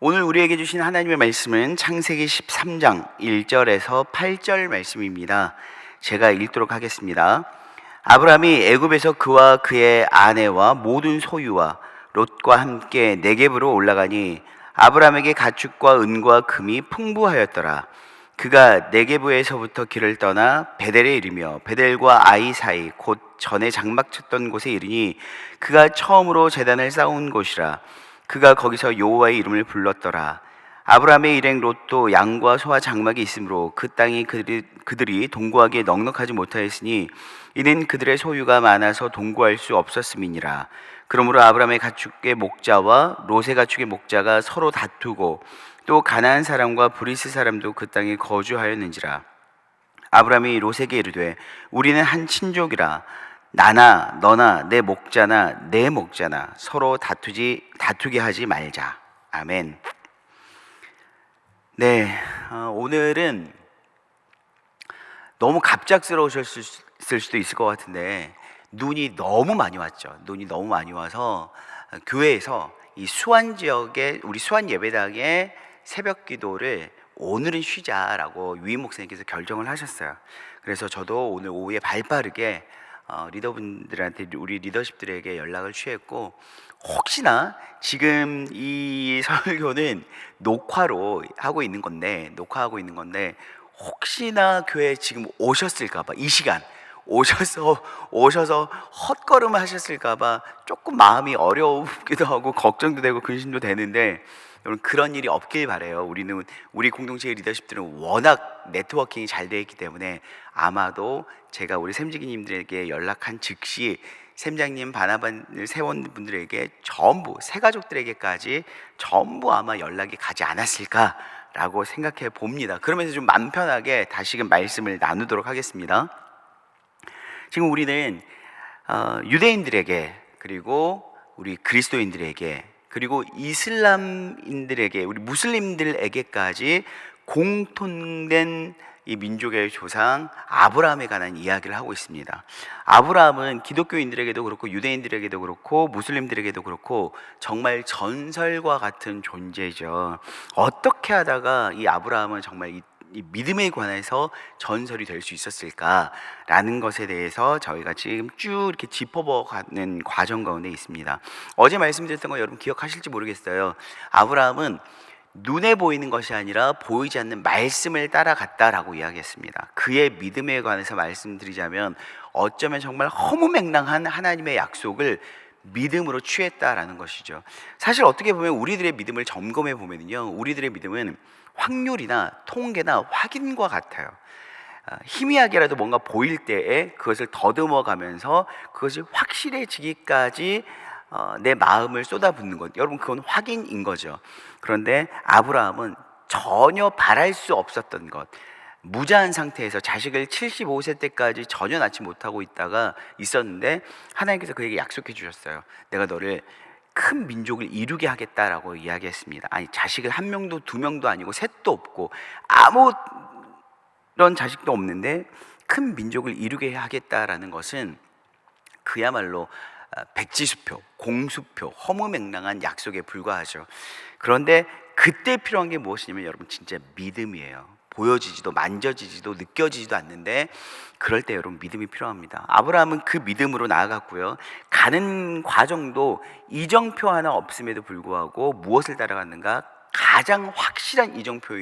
오늘 우리에게 주신 하나님의 말씀은 창세기 13장 1절에서 8절 말씀입니다. 제가 읽도록 하겠습니다. 아브라함이 애굽에서 그와 그의 아내와 모든 소유와 롯과 함께 네겝으로 올라가니 아브라함에게 가축과 은과 금이 풍부하였더라. 그가 네겝에서부터 길을 떠나 베델에 이르며 베델과 아이 사이 곧 전에 장막 쳤던 곳에 이르니 그가 처음으로 제단을 쌓은 곳이라. 그가 거기서 여호와의 이름을 불렀더라. 아브라함의 일행 롯도 양과 소와 장막이 있으므로 그 땅이 그들이 동거하기에 넉넉하지 못하였으니 이는 그들의 소유가 많아서 동거할 수 없었음이니라. 그러므로 아브라함의 가축의 목자와 롯의 가축의 목자가 서로 다투고 또 가나안 사람과 브리스 사람도 그 땅에 거주하였는지라. 아브라함이 롯에게 이르되 우리는 한 친족이라. 나나 너나 내 목자나 내 목자나 서로 다투게 하지 말자. 아멘. 네, 오늘은 너무 갑작스러우셨을 수도 있을 것 같은데 눈이 너무 많이 왔죠. 눈이 너무 많이 와서 교회에서 이 수원 지역에 우리 수원 예배당의 새벽 기도를 오늘은 쉬자라고 위임 목사님께서 결정을 하셨어요. 그래서 저도 오늘 오후에 발빠르게 리더분들한테 우리 리더십들에게 연락을 취했고, 혹시나 지금 이 설교는 녹화하고 있는 건데 혹시나 교회 지금 오셨을까봐, 이 시간 오셔서 헛걸음 하셨을까봐 조금 마음이 어렵기도 하고 걱정도 되고 근심도 되는데, 여러분 그런 일이 없길 바래요. 우리 공동체의 리더십들은 워낙 네트워킹이 잘 되어 있기 때문에 아마도 제가 우리 샘지기님들에게 연락한 즉시 샘장님, 바나바를 세운 분들에게 전부 새 가족들에게까지 전부 아마 연락이 가지 않았을까라고 생각해 봅니다. 그러면서 좀 마음 편하게 다시금 말씀을 나누도록 하겠습니다. 지금 우리는 유대인들에게, 그리고 우리 그리스도인들에게, 그리고 이슬람인들에게, 우리 무슬림들에게까지 공통된 이 민족의 조상 아브라함에 관한 이야기를 하고 있습니다. 아브라함은 기독교인들에게도 그렇고 유대인들에게도 그렇고 무슬림들에게도 그렇고 정말 전설과 같은 존재죠. 어떻게 하다가 이 아브라함은 정말 이 믿음에 관해서 전설이 될 수 있었을까라는 것에 대해서 저희가 지금 쭉 이렇게 짚어보는 과정 가운데 있습니다. 어제 말씀드렸던 거 여러분 기억하실지 모르겠어요. 아브라함은 눈에 보이는 것이 아니라 보이지 않는 말씀을 따라갔다라고 이야기했습니다. 그의 믿음에 관해서 말씀드리자면 어쩌면 정말 허무맹랑한 하나님의 약속을 믿음으로 취했다라는 것이죠. 사실 어떻게 보면 우리들의 믿음을 점검해 보면요, 우리들의 믿음은 확률이나 통계나 확인과 같아요. 희미하게라도 뭔가 보일 때에 그것을 더듬어 가면서 그것이 확실해지기까지 내 마음을 쏟아붓는 것, 여러분 그건 확인인 거죠. 그런데 아브라함은 전혀 바랄 수 없었던 것, 무자한 상태에서 자식을 75세 때까지 전혀 낳지 못하고 있었는데 하나님께서 그에게 약속해 주셨어요. 내가 너를 큰 민족을 이루게 하겠다라고 이야기했습니다. 아니, 자식을 한 명도 두 명도 아니고 셋도 없고 아무런 자식도 없는데 큰 민족을 이루게 하겠다라는 것은 그야말로 백지수표, 공수표, 허무맹랑한 약속에 불과하죠. 그런데 그때 필요한 게 무엇이냐면 여러분 진짜 믿음이에요. 보여지지도 만져지지도 느껴지지도 않는데 그럴 때 여러분 믿음이 필요합니다. 아브라함은 그 믿음으로 나아갔고요. 가는 과정도 이정표 하나 없음에도 불구하고 무엇을 따라갔는가? 가장 확실한 이정표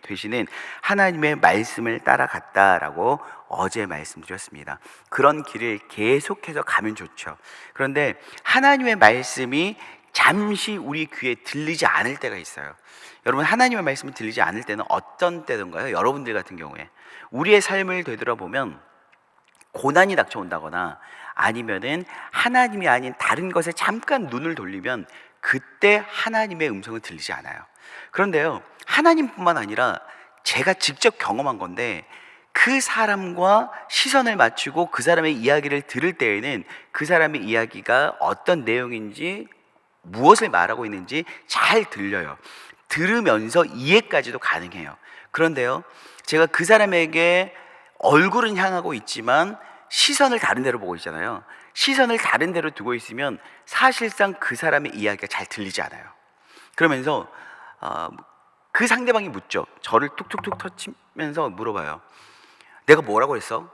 되시는 하나님의 말씀을 따라갔다라고 어제 말씀드렸습니다. 그런 길을 계속해서 가면 좋죠. 그런데 하나님의 말씀이 잠시 우리 귀에 들리지 않을 때가 있어요. 여러분, 하나님의 말씀이 들리지 않을 때는 어떤 때던가요? 여러분들 같은 경우에 우리의 삶을 되돌아보면 고난이 닥쳐온다거나 아니면은 하나님이 아닌 다른 것에 잠깐 눈을 돌리면 그때 하나님의 음성을 들리지 않아요. 그런데요, 하나님뿐만 아니라 제가 직접 경험한 건데 그 사람과 시선을 맞추고 그 사람의 이야기를 들을 때에는 그 사람의 이야기가 어떤 내용인지 무엇을 말하고 있는지 잘 들려요. 들으면서 이해까지도 가능해요. 그런데요, 제가 그 사람에게 얼굴은 향하고 있지만 시선을 다른 데로 보고 있잖아요. 시선을 다른 데로 두고 있으면 사실상 그 사람의 이야기가 잘 들리지 않아요. 그러면서 그 상대방이 묻죠. 저를 툭툭툭 터치면서 물어봐요. 내가 뭐라고 했어?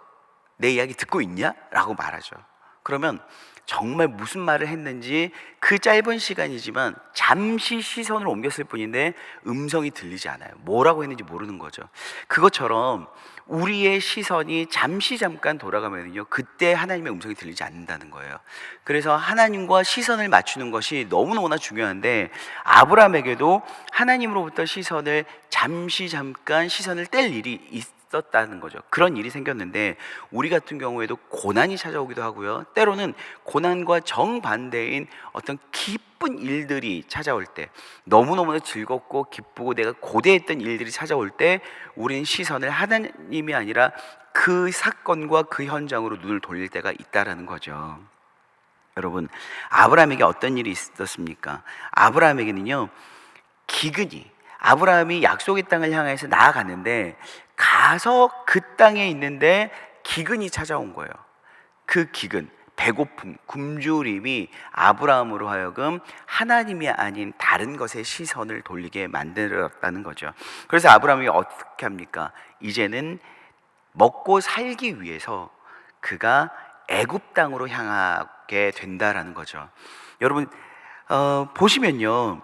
내 이야기 듣고 있냐? 라고 말하죠. 그러면 정말 무슨 말을 했는지 그 짧은 시간이지만 잠시 시선을 옮겼을 뿐인데 음성이 들리지 않아요. 뭐라고 했는지 모르는 거죠. 그것처럼 우리의 시선이 잠깐 돌아가면요, 그때 하나님의 음성이 들리지 않는다는 거예요. 그래서 하나님과 시선을 맞추는 것이 너무너무나 중요한데, 아브라함에게도 하나님으로부터 시선을 잠깐 시선을 뗄 일이 있었다는 거죠. 그런 일이 생겼는데 우리 같은 경우에도 고난이 찾아오기도 하고요, 때로는 고난과 정반대인 어떤 기쁜 일들이 찾아올 때, 너무너무 즐겁고 기쁘고 내가 고대했던 일들이 찾아올 때 우리는 시선을 하나님이 아니라 그 사건과 그 현장으로 눈을 돌릴 때가 있다라는 거죠. 여러분, 아브라함에게 어떤 일이 있었습니까? 아브라함에게는요, 기근이, 아브라함이 약속의 땅을 향해서 나아갔는데 가서 그 땅에 있는데 기근이 찾아온 거예요. 그 기근, 배고픔, 굶주림이 아브라함으로 하여금 하나님이 아닌 다른 것에 시선을 돌리게 만들었다는 거죠. 그래서 아브라함이 어떻게 합니까? 이제는 먹고 살기 위해서 그가 애굽 땅으로 향하게 된다라는 거죠. 여러분, 보시면요,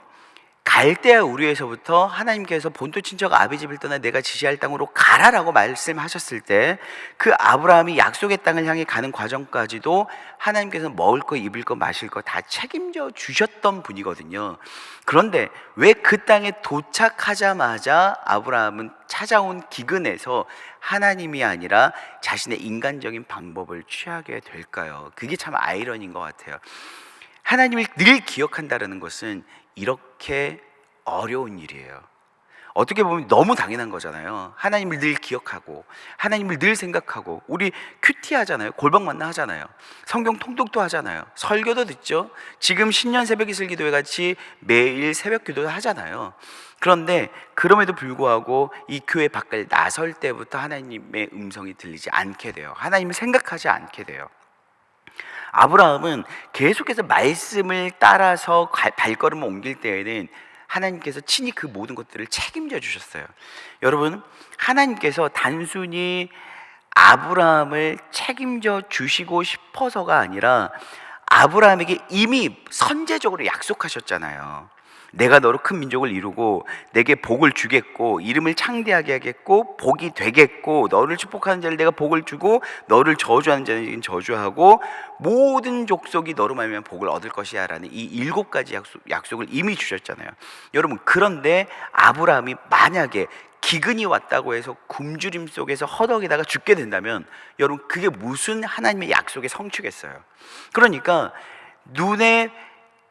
갈대아 우르에서부터 하나님께서 본토 친척 아비 집을 떠나 내가 지시할 땅으로 가라라고 말씀하셨을 때, 그 아브라함이 약속의 땅을 향해 가는 과정까지도 하나님께서 먹을 거, 입을 거, 마실 거 다 책임져 주셨던 분이거든요. 그런데 왜 그 땅에 도착하자마자 아브라함은 찾아온 기근에서 하나님이 아니라 자신의 인간적인 방법을 취하게 될까요? 그게 참 아이러니인 것 같아요. 하나님을 늘 기억한다는 것은 이렇게 어려운 일이에요. 어떻게 보면 너무 당연한 거잖아요. 하나님을 늘 기억하고 하나님을 늘 생각하고, 우리 큐티 하잖아요. 골방 만나 하잖아요. 성경 통독도 하잖아요. 설교도 듣죠. 지금 신년 새벽 이슬 기도회 같이 매일 새벽 기도도 하잖아요. 그런데 그럼에도 불구하고 이 교회 밖을 나설 때부터 하나님의 음성이 들리지 않게 돼요. 하나님을 생각하지 않게 돼요. 아브라함은 계속해서 말씀을 따라서 발걸음을 옮길 때에는 하나님께서 친히 그 모든 것들을 책임져 주셨어요. 여러분, 하나님께서 단순히 아브라함을 책임져 주시고 싶어서가 아니라 아브라함에게 이미 선제적으로 약속하셨잖아요. 내가 너로 큰 민족을 이루고 내게 복을 주겠고 이름을 창대하게 하겠고 복이 되겠고, 너를 축복하는 자를 내가 복을 주고 너를 저주하는 자는 저주하고 모든 족속이 너로 말미암아 복을 얻을 것이야 라는 이 7가지 약속을 이미 주셨잖아요. 여러분, 그런데 아브라함이 만약에 기근이 왔다고 해서 굶주림 속에서 허덕이다가 죽게 된다면 여러분, 그게 무슨 하나님의 약속의 성취겠어요? 그러니까 눈에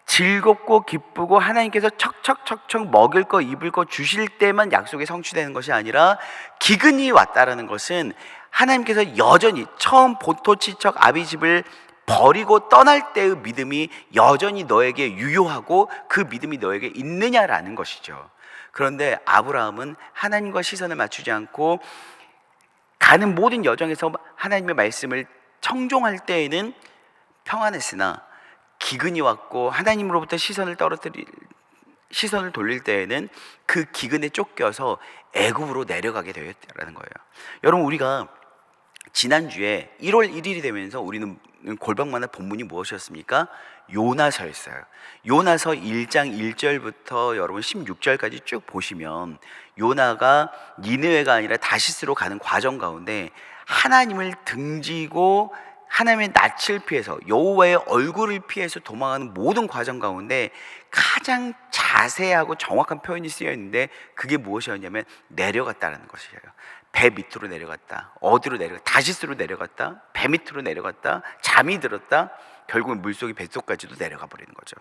즐겁고 기쁘고 하나님께서 척척척척 먹을 거 입을 거 주실 때만 약속이 성취되는 것이 아니라, 기근이 왔다라는 것은 하나님께서 여전히 처음 본토치척 아비 집을 버리고 떠날 때의 믿음이 여전히 너에게 유효하고 그 믿음이 너에게 있느냐라는 것이죠. 그런데 아브라함은 하나님과 시선을 맞추지 않고 가는 모든 여정에서 하나님의 말씀을 청종할 때에는 평안했으나 기근이 왔고 하나님으로부터 시선을 돌릴 때에는 그 기근에 쫓겨서 애굽으로 내려가게 되었다는 거예요. 여러분, 우리가 지난주에 1월 1일이 되면서 우리는 골방만화 본문이 무엇이었습니까? 요나서였어요. 요나서 1장 1절부터 여러분 16절까지 쭉 보시면 요나가 니느웨가 아니라 다시스로 가는 과정 가운데 하나님을 등지고 하나님의 낯을 피해서, 여호와의 얼굴을 피해서 도망하는 모든 과정 가운데 가장 자세하고 정확한 표현이 쓰여 있는데, 그게 무엇이었냐면 내려갔다는 것이에요. 배 밑으로 내려갔다, 어디로 내려갔다, 다시스로 내려갔다, 배 밑으로 내려갔다, 잠이 들었다, 결국은 물속의 뱃속까지도 내려가 버리는 거죠.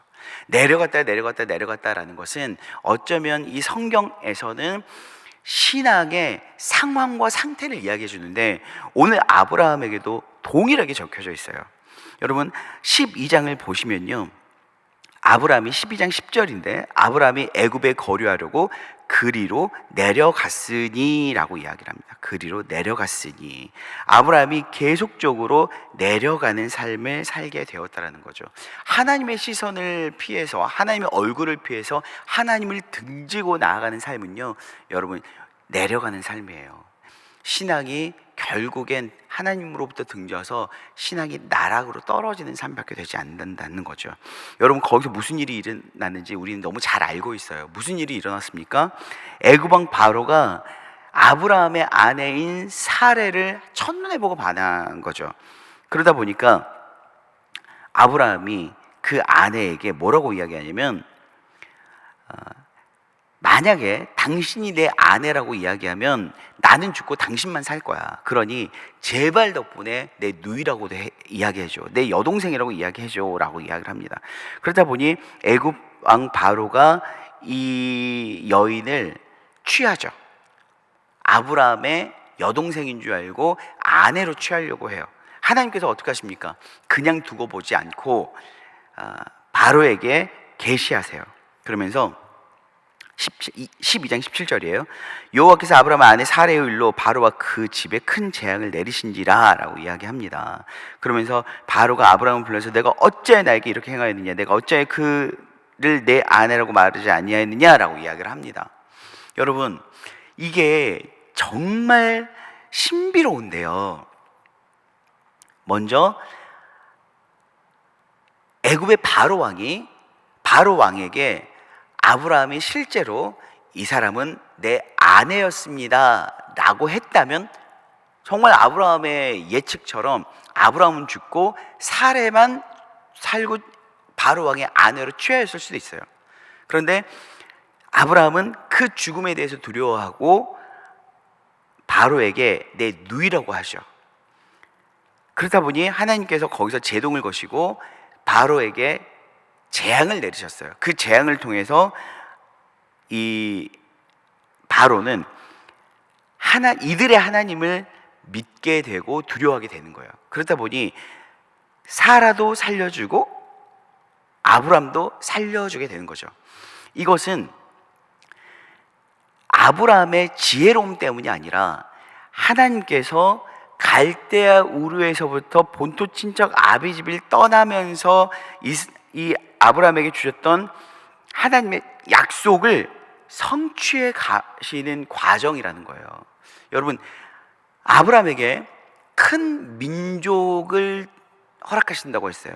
내려갔다라는 것은 어쩌면 이 성경에서는 신앙의 상황과 상태를 이야기해 주는데, 오늘 아브라함에게도 동일하게 적혀져 있어요. 여러분, 12장을 보시면요, 아브라함이 12장 10절인데 아브라함이 애굽에 거류하려고 그리로 내려갔으니라고 이야기를 합니다. 그리로 내려갔으니 아브라함이 계속적으로 내려가는 삶을 살게 되었다라는 거죠. 하나님의 시선을 피해서 하나님의 얼굴을 피해서 하나님을 등지고 나아가는 삶은요, 여러분 내려가는 삶이에요. 신앙이 결국엔 하나님으로부터 등져서 신앙이 나락으로 떨어지는 삶밖에 되지 않는다는 거죠. 여러분 거기서 무슨 일이 일어났는지 우리는 너무 잘 알고 있어요. 무슨 일이 일어났습니까? 애굽 왕 바로가 아브라함의 아내인 사레를 첫눈에 보고 반한 거죠. 그러다 보니까 아브라함이 그 아내에게 뭐라고 이야기하냐면 만약에 당신이 내 아내라고 이야기하면 나는 죽고 당신만 살 거야. 그러니 제발 덕분에 내 누이라고도 이야기해줘. 내 여동생이라고 이야기해줘 라고 이야기를 합니다. 그러다 보니 애굽 왕 바로가 이 여인을 취하죠. 아브라함의 여동생인 줄 알고 아내로 취하려고 해요. 하나님께서 어떻게 하십니까? 그냥 두고 보지 않고 바로에게 계시하세요. 그러면서 12장 17절이에요. 여호와께서 아브라함 아내 사레의 일로 바로와 그 집에 큰 재앙을 내리신지라 라고 이야기합니다. 그러면서 바로가 아브라함을 불러서 내가 어찌하여 나에게 이렇게 행하였느냐, 내가 어찌하여 그를 내 아내라고 말하지 아니하였느냐 라고 이야기를 합니다. 여러분 이게 정말 신비로운데요, 먼저 애굽의 바로 왕에게 아브라함이 실제로 이 사람은 내 아내였습니다 라고 했다면 정말 아브라함의 예측처럼 아브라함은 죽고 사레만 살고 바로 왕의 아내로 취하였을 수도 있어요. 그런데 아브라함은 그 죽음에 대해서 두려워하고 바로에게 내 누이라고 하죠. 그렇다 보니 하나님께서 거기서 제동을 거시고 바로에게 재앙을 내리셨어요. 그 재앙을 통해서 이 바로는 이들의 하나님을 믿게 되고 두려워하게 되는 거예요. 그렇다 보니 사라도 살려주고 아브람도 살려주게 되는 거죠. 이것은 아브라함의 지혜로움 때문이 아니라 하나님께서 갈대아 우르에서부터 본토 친척 아비집을 떠나면서 이 아브라함에게 주셨던 하나님의 약속을 성취해 가시는 과정이라는 거예요. 여러분 아브라함에게 큰 민족을 허락하신다고 했어요.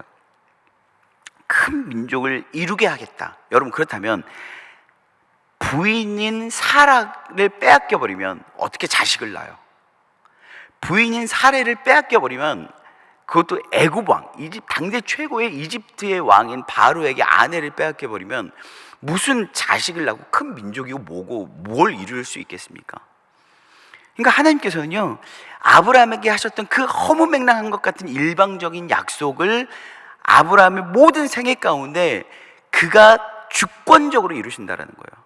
큰 민족을 이루게 하겠다. 여러분 그렇다면 부인인 사라를 빼앗겨 버리면 어떻게 자식을 낳아요? 부인인 사레를 빼앗겨 버리면 그것도 애굽 왕, 당대 최고의 이집트의 왕인 바로에게 아내를 빼앗겨 버리면 무슨 자식을 낳고 큰 민족이고 뭐고 뭘 이룰 수 있겠습니까? 그러니까 하나님께서는요 아브라함에게 하셨던 그 허무맹랑한 것 같은 일방적인 약속을 아브라함의 모든 생애 가운데 그가 주권적으로 이루신다라는 거예요.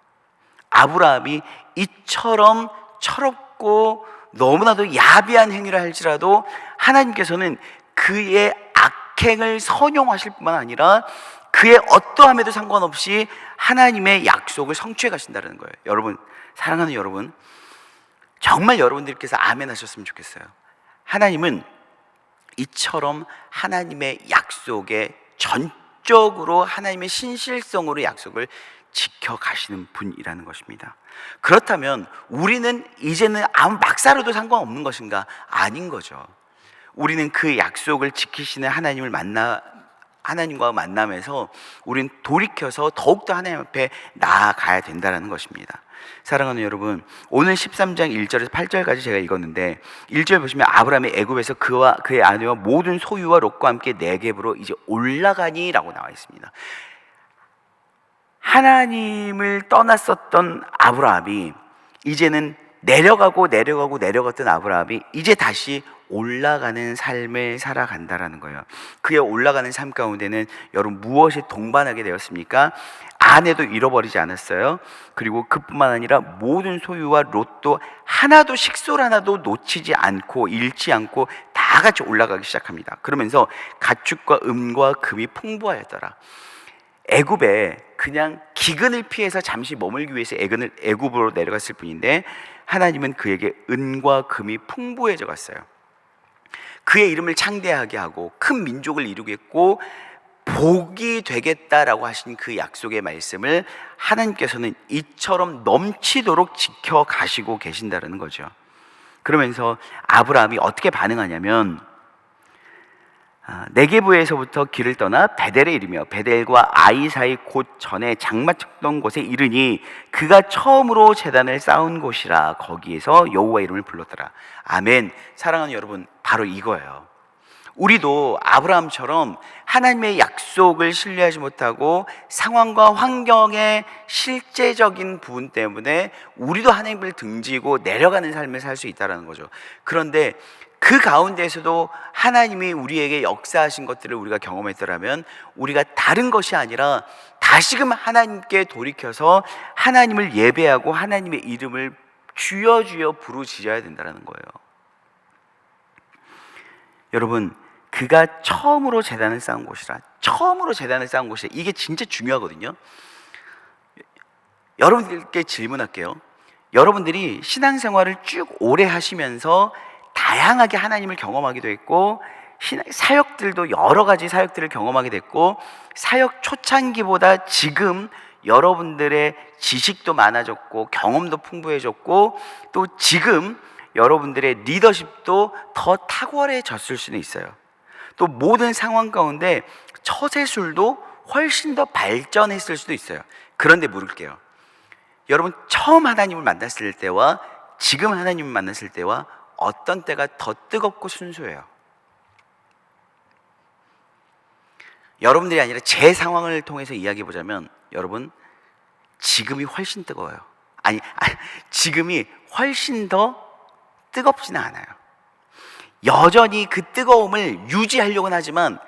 아브라함이 이처럼 철없고 너무나도 야비한 행위를 할지라도 하나님께서는 그의 악행을 선용하실 뿐만 아니라 그의 어떠함에도 상관없이 하나님의 약속을 성취해 가신다는 거예요. 여러분, 사랑하는 여러분, 정말 여러분들께서 아멘 하셨으면 좋겠어요. 하나님은 이처럼 하나님의 약속에 전적으로 하나님의 신실성으로 약속을 지켜가시는 분이라는 것입니다. 그렇다면 우리는 이제는 아무 막사로도 상관없는 것인가? 아닌 거죠. 우리는 그 약속을 지키시는 하나님과 만남에서 우리는 돌이켜서 더욱더 하나님 앞에 나아가야 된다는 것입니다. 사랑하는 여러분, 오늘 13장 1절에서 8절까지 제가 읽었는데 1절 보시면 아브라함이 애굽에서 그와 그의 아내와 모든 소유와 롯과 함께 네겝으로 이제 올라가니 라고 나와 있습니다. 하나님을 떠났었던 아브라함이 이제는 내려갔던 아브라함이 이제 다시 올라가는 삶을 살아간다라는 거예요. 그의 올라가는 삶 가운데는 여러분 무엇이 동반하게 되었습니까? 아내도 잃어버리지 않았어요. 그리고 그뿐만 아니라 모든 소유와 롯도 하나도 식솔 하나도 놓치지 않고 잃지 않고 다 같이 올라가기 시작합니다. 그러면서 가축과 음과 금이 풍부하였더라. 애굽에 그냥 기근을 피해서 잠시 머물기 위해서 애굽으로 내려갔을 뿐인데 하나님은 그에게 은과 금이 풍부해져 갔어요. 그의 이름을 창대하게 하고 큰 민족을 이루겠고 복이 되겠다라고 하신 그 약속의 말씀을 하나님께서는 이처럼 넘치도록 지켜가시고 계신다는 거죠. 그러면서 아브라함이 어떻게 반응하냐면 네게부에서부터 길을 떠나 베델에 이르며 베델과 아이 사이 곧 전에 장막 쳤던 곳에 이르니 그가 처음으로 제단을 쌓은 곳이라 거기에서 여호와 이름을 불렀더라. 아멘. 사랑하는 여러분, 바로 이거예요. 우리도 아브라함처럼 하나님의 약속을 신뢰하지 못하고 상황과 환경의 실제적인 부분 때문에 우리도 하나님을 등지고 내려가는 삶을 살 수 있다는 거죠. 그런데 그 가운데에서도 하나님이 우리에게 역사하신 것들을 우리가 경험했더라면 우리가 다른 것이 아니라 다시금 하나님께 돌이켜서 하나님을 예배하고 하나님의 이름을 주여 주여 부르짖어야 된다는 거예요. 여러분, 그가 처음으로 제단을 쌓은 곳이라, 처음으로 제단을 쌓은 곳이라, 이게 진짜 중요하거든요. 여러분들께 질문할게요. 여러분들이 신앙생활을 쭉 오래 하시면서 다양하게 하나님을 경험하기도 했고 사역들도 여러 가지 사역들을 경험하게 됐고 사역 초창기보다 지금 여러분들의 지식도 많아졌고 경험도 풍부해졌고 또 지금 여러분들의 리더십도 더 탁월해졌을 수는 있어요. 또 모든 상황 가운데 처세술도 훨씬 더 발전했을 수도 있어요. 그런데 물을게요. 여러분, 처음 하나님을 만났을 때와 지금 하나님을 만났을 때와 어떤 때가 더 뜨겁고 순수해요? 여러분들이 아니라 제 상황을 통해서 이야기해 보자면 여러분, 지금이 훨씬 뜨거워요. 지금이 훨씬 더 뜨겁지는 않아요. 여전히 그 뜨거움을 유지하려고는 하지만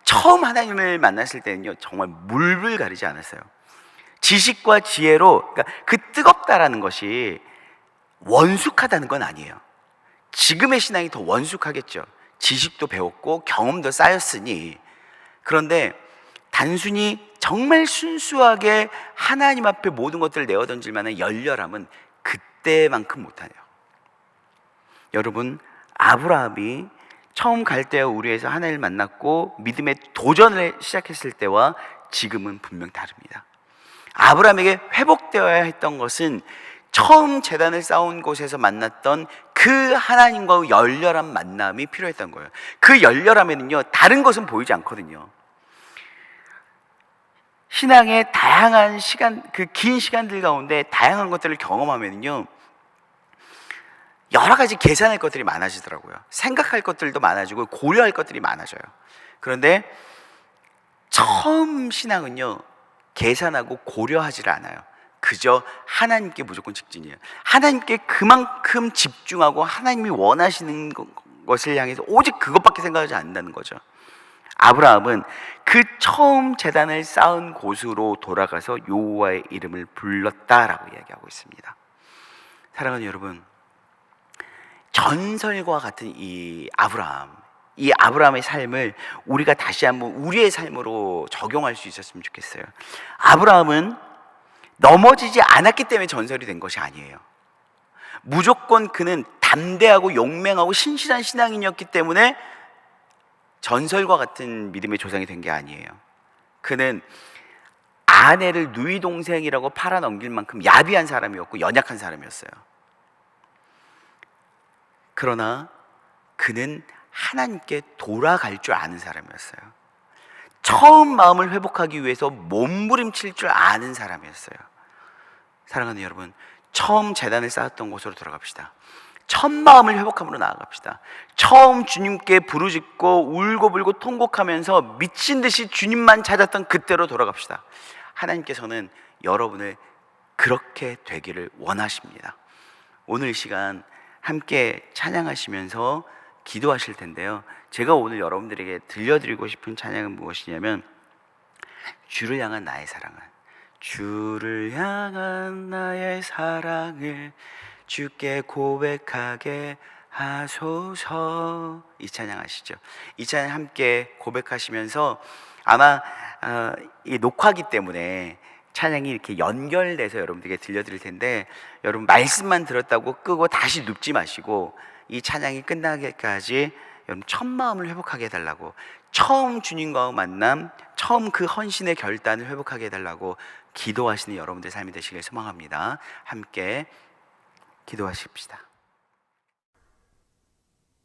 처음 하나님을 만났을 때는요 정말 물불 가리지 않았어요. 지식과 지혜로, 그러니까 그 뜨겁다라는 것이 원숙하다는 건 아니에요. 지금의 신앙이 더 원숙하겠죠. 지식도 배웠고 경험도 쌓였으니. 그런데 단순히 정말 순수하게 하나님 앞에 모든 것들을 내어던질 만한 열렬함은 그때만큼 못하네요. 여러분, 아브라함이 처음 갈대아 우르에서 하나님을 만났고 믿음의 도전을 시작했을 때와 지금은 분명 다릅니다. 아브라함에게 회복되어야 했던 것은 처음 제단을 쌓은 곳에서 만났던 그 하나님과의 열렬한 만남이 필요했던 거예요. 그 열렬함에는요 다른 것은 보이지 않거든요. 신앙의 다양한 시간, 그 긴 시간들 가운데 다양한 것들을 경험하면요 여러 가지 계산할 것들이 많아지더라고요. 생각할 것들도 많아지고 고려할 것들이 많아져요. 그런데 처음 신앙은요 계산하고 고려하지를 않아요. 그저 하나님께 무조건 직진이에요. 하나님께 그만큼 집중하고 하나님이 원하시는 것을 향해서 오직 그것밖에 생각하지 않는다는 거죠. 아브라함은 그 처음 제단을 쌓은 곳으로 돌아가서 여호와의 이름을 불렀다라고 이야기하고 있습니다. 사랑하는 여러분, 전설과 같은 이 아브라함의 삶을 우리가 다시 한번 우리의 삶으로 적용할 수 있었으면 좋겠어요. 아브라함은 넘어지지 않았기 때문에 전설이 된 것이 아니에요. 무조건 그는 담대하고 용맹하고 신실한 신앙인이었기 때문에 전설과 같은 믿음의 조상이 된 게 아니에요. 그는 아내를 누이 동생이라고 팔아넘길 만큼 야비한 사람이었고 연약한 사람이었어요. 그러나 그는 하나님께 돌아갈 줄 아는 사람이었어요. 처음 마음을 회복하기 위해서 몸부림칠 줄 아는 사람이었어요. 사랑하는 여러분, 처음 제단을 쌓았던 곳으로 돌아갑시다. 첫 마음을 회복함으로 나아갑시다. 처음 주님께 부르짖고 울고불고 통곡하면서 미친 듯이 주님만 찾았던 그때로 돌아갑시다. 하나님께서는 여러분을 그렇게 되기를 원하십니다. 오늘 이 시간 함께 찬양하시면서 기도하실 텐데요, 제가 오늘 여러분들에게 들려드리고 싶은 찬양은 무엇이냐면 주를 향한 나의 사랑은, 주를 향한 나의 사랑을 주께 고백하게 하소서. 이 찬양 아시죠? 이 찬양 함께 고백하시면서 아마 이 녹화기 때문에 찬양이 이렇게 연결돼서 여러분들에게 들려드릴 텐데, 여러분 말씀만 들었다고 끄고 다시 눕지 마시고 이 찬양이 끝나기까지 여러분 첫 마음을 회복하게 해달라고, 처음 주님과 만남, 처음 그 헌신의 결단을 회복하게 해달라고 기도하시는 여러분들의 삶이 되시길 소망합니다. 함께 기도하십시다.